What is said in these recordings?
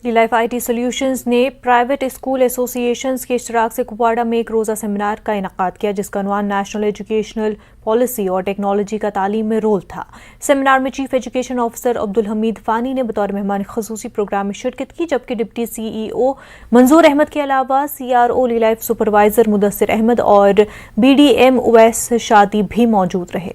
लीलाइफ IT solutions ने private school associations के इश्तराक से कुपवाड़ा में एक रोज़ा सेमिनार का इनेकाद किया, जिसका उन्वान नेशनल एजुकेशनल पॉलिसी और टेक्नोलॉजी का तालीम में रोल था। सेमिनार में chief education officer Abdul Hameed Fani ने बतौर मेहमान खसूसी प्रोग्राम में शिरकत की, जबकि डिप्टी CEO मंजूर अहमद के अलावा CRO लीलाइफ सुपरवाइजर मुदस्सिर अहमद और BDM उवैस शादी भी मौजूद रहे।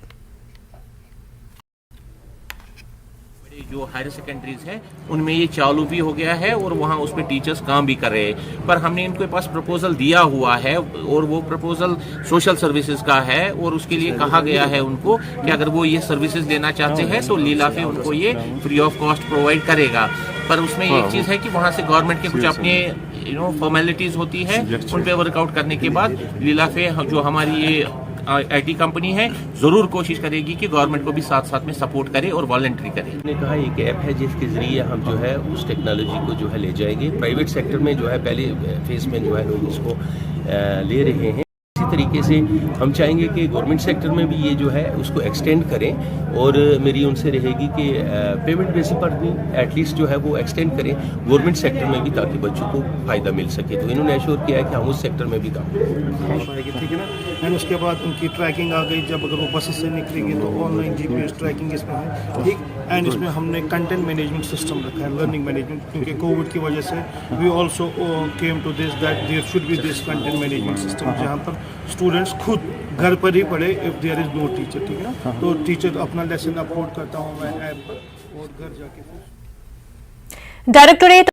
जो हायर सेकेंडरीज है उनमें ये चालू भी हो गया है और वहाँ उस पर टीचर्स काम भी कर रहे हैं, पर हमने इनके पास प्रपोजल दिया हुआ है और वो प्रपोजल सोशल सर्विसेज का है और उसके लिए कहा गया है उनको कि अगर वो ये सर्विसेज लेना चाहते हैं तो लीलाफे उनको ये फ्री ऑफ कॉस्ट प्रोवाइड करेगा। पर उसमें एक चीज़ है कि वहाँ से गवर्नमेंट के कुछ अपने फॉर्मेलिटीज़ होती है, उन पर वर्कआउट करने के बाद लीलाफे जो हमारी ये IT कंपनी है ज़रूर कोशिश करेगी कि गवर्नमेंट को भी साथ साथ में सपोर्ट करे और वॉलंटरी करे। हमने कहा एक ऐप है जिसके ज़रिए हम जो है उस टेक्नोलॉजी को जो है ले जाएंगे। प्राइवेट सेक्टर में जो है पहले फेज़ में जो है लोग इसको ले रहे हैं। इसी तरीके से हम चाहेंगे कि गवर्नमेंट सेक्टर में भी ये जो है उसको एक्सटेंड करें और मेरी उनसे रहेगी कि पेमेंट बेसिस पर भी एटलीस्ट जो है वो एक्सटेंड करें गवर्नमेंट सेक्टर में भी, ताकि बच्चों को फ़ायदा मिल सके। तो इन्होंने एश्योर किया है कि हम उस सेक्टर में भी काम करेंगे, ठीक है ना। एंड उसके बाद उनकी ट्रैकिंग आ गई, जब अगर वो बसेस से निकलेंगे तो ऑनलाइन GPS ट्रैकिंग इसमें है, ठीक। एंड इसमें हमने कंटेंट मैनेजमेंट सिस्टम रखा है, लर्निंग मैनेजमेंट, क्योंकि कोविड की वजह से we also came to this that there should be this content management system, जहाँ पर स्टूडेंट्स खुद घर पर ही पढ़े if there is no teacher, ठीक है ना। तो टीचर अपना लेसन अपलोड करता हूँ मैं ऐप पर और घर जाके डायरेक्टोरेट